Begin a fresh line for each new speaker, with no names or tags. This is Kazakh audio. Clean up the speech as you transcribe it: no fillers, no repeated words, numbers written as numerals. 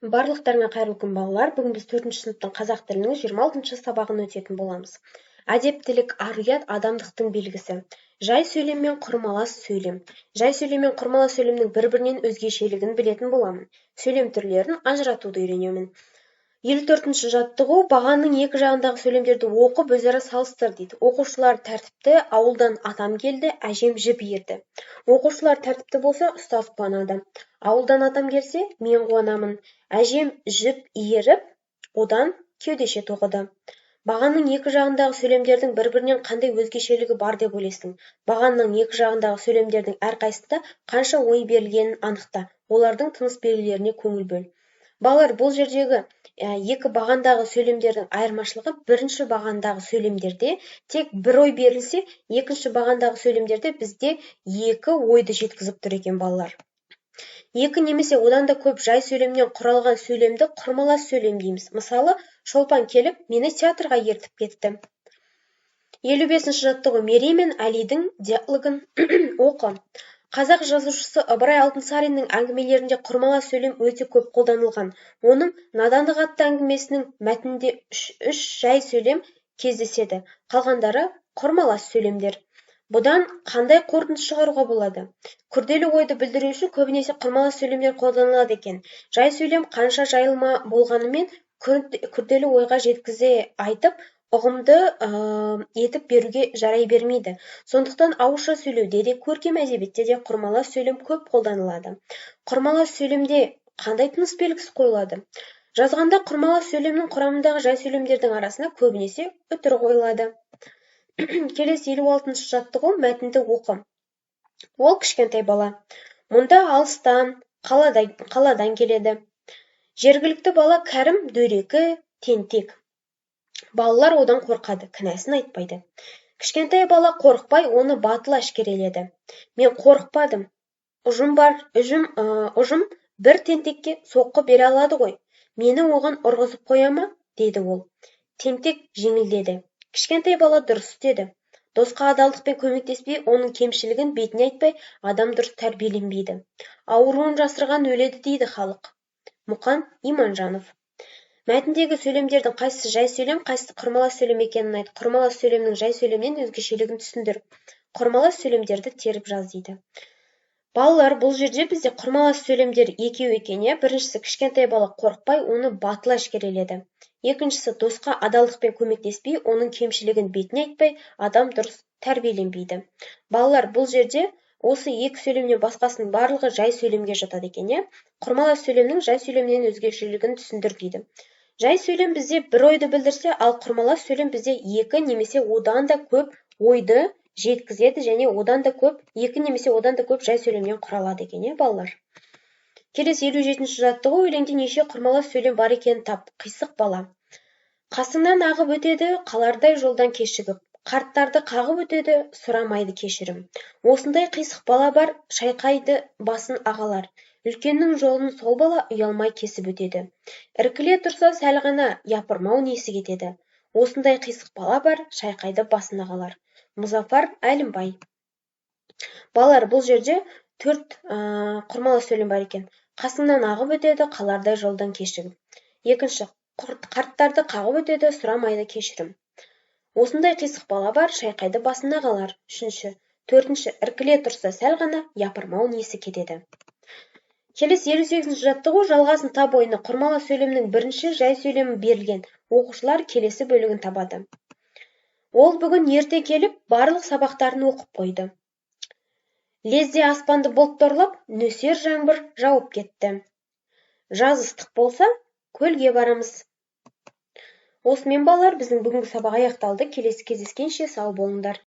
Барлықтарыңа қайырлы күн, балалар. Бүгін біз 4-ші сыныптың қазақ тілінің 26-шы сабағын өтетін боламыз. Әдептілік, ар-ұят адамдықтың белгісі. Жай сөйлем мен құрмалас сөйлем. Жай сөйлем мен құрмалас сөйлемнің бір-бірінен өзгешелігін білетін боламын. Сөйлем түрлерін ажыратуды үйренемін. 54-ші жаттығу: бағанның екі жағындағы сөйлемдерді оқып өзара салыстыр дейді. Оқушылар тәртіпті: ауылдан атам келді, әжем жіп иірді. Оқушылар тәртіпті болса, ұстаз қуанады. Ауылдан атам келсе, мен қуанамын. Әжем жіп иіріп, одан кеудеше тоқыды. Бағанның екі жағындағы сөйлемдердің бір-бірінен қандай өзгешелігі бар деп ойлайсың? Бағанның екі жағындағы сөйлемдердің әрқайсысында қанша ой берілгенін анықта. Олардың тыныс белгілеріне көңіл бөл. Балалар, бұл жердегі екі бағандағы сөйлемдердің айырмашылығы: бірінші бағандағы сөйлемдерде тек бір ой берілсе, екінші бағандағы сөйлемдерде бізде екі ойды жеткізіп тұр екен балалар. Екі немесе одан да көп жай сөйлемнен құралған сөйлемді құрмалас сөйлем дейміз. Мысалы, Шолпан келіп, мені театрға ертіп кетті. 55-ші жаттығу: Мерей мен Әлидің диалогын оқы. Қазақ жазушысы Ыбырай Алтынсариннің әңгімелерінде құрмалас сөйлем өте көп қолданылған. Оның «Надандық» атты әңгімесінің мәтінінде үш жай сөйлем кездеседі. Қалғандары құрмалас сөйлемдер. Бұдан қандай қорытынды шығаруға болады? Күрделі ойды білдіру үшін көбінесе құрмалас сөйлемдер қолданылады екен. Жай сөйлем қанша жайылма болғанымен күрделі ойға жеткізе айтып, ұғымды етіп беруге жарай бермейді. Сондықтан ауызша сөйлеуде де, көркем әдебиетте де құрмалас сөйлем көп қолданылады. Құрмалас сөйлемде қандай тыныс белгісі қойылады? Жазғанда құрмалас сөйлемнің құрамындағы жай сөйлемдердің арасына көбінесе үтір қойылады. Келесі 56-шы жаттығу: мәтінді оқы. Ол кішкентай бала. Мұнда алыстан, қаладан келеді. Жергілікті бала кәрім, дөрекі, тентек. Балалар одан қорқады, кінәсін айтпайды. Кішкентай бала қорықпай, оны батыл әшкереледі. Мен қорықпадым. Ұжым бір тентекке соққы бере алады ғой. Мені оған ұрғызып қояма, деді ол. Тентек жеңілдеді. Кішкентай бала дұрыс деді. Досқа адалдықпен көмектеспей, оның кемшілігін бетіне айтпай, адам дұрыс тәрбиеленбейді. Ауруын жасырған өледі дейді халық. Мұқан Иманжанов. Мәтіндегі сөйлемдердің қайсысы жай сөйлем, қайсысы құрмалас сөйлем екенін айт. Құрмалас сөйлемнің жай сөйлемнен өзгешелігін түсіндір. Құрмалас сөйлемдерді теріп жаз дейді. Балалар, бұл жерде бізде құрмалас сөйлемдер екеу екен. Біріншісі, кішкентай бала қорықпай, оны батыл әшкереледі. Екіншісі, досқа адалдықпен көмектеспей, оның кемшілігін бетіне айтпай, адам дұрыс тәрбиеленбейді. Балалар, бұл жерде осы екі сөйлемнен басқасының барлығы жай сөйлемге жатады екен. Құрмалас сөйлемнің жай сөйлемнен өзгешелігін түсіндір дейді. Жай сөйлем бізде бір ойды білдірсе, ал құрмалас сөйлем бізде екі немесе одан да көп ойды жеткізеді, және одан да көп, екі немесе одан да көп жай сөйлемнен құралады екен, балалар. Келесі 57-ші жаттығу: өлеңде неше құрмалас сөйлем бар екенін тап. Қисық бала. Қасыңнан ағып өтеді, қалардай жолдан кешігіп. Қарттарды қағып өтеді, сұрамайды кешірім. Осындай қисық бала бар, шайқайды басын ағалар. Үлкеннің жолын сол бала ұялмай кесіп өтеді. Іркіле тұрса сәл ғана, япырмау несі кетеді. Осындай қисық бала бар, шайқайды басын ағалар. Мұзафар Әлімбай. Балалар, бұл жерде 4 құрмалас сөйлем бар екен. Қасыңнан ағып өтеді, қалардай жолдан кешігіп. Екінші, қарттарды қағып өтеді, сұрамайды кешірім. Осындай қисық бала бар, шайқайды басын ағалар. Төртінші, іркіле тұрса сәл ғана, япырмау несі кетеді. Келесі 58-ші жаттығу: жалғасын тап ойыны. Құрмалас сөйлемнің бірінші жай сөйлемі берілген. Оқушылар келесі бөлігін табады. Ол бүгін ерте келіп, барлық сабақтарын оқып қойды. Лезде аспанды бұлт торлап, нөсер жаңбыр жауып кетті. Жаз ыстық болса, көлге барамыз. Осымен балалар, біздің бүгінгі сабақ аяқталды. Келесі кездескенше сау болыңдар.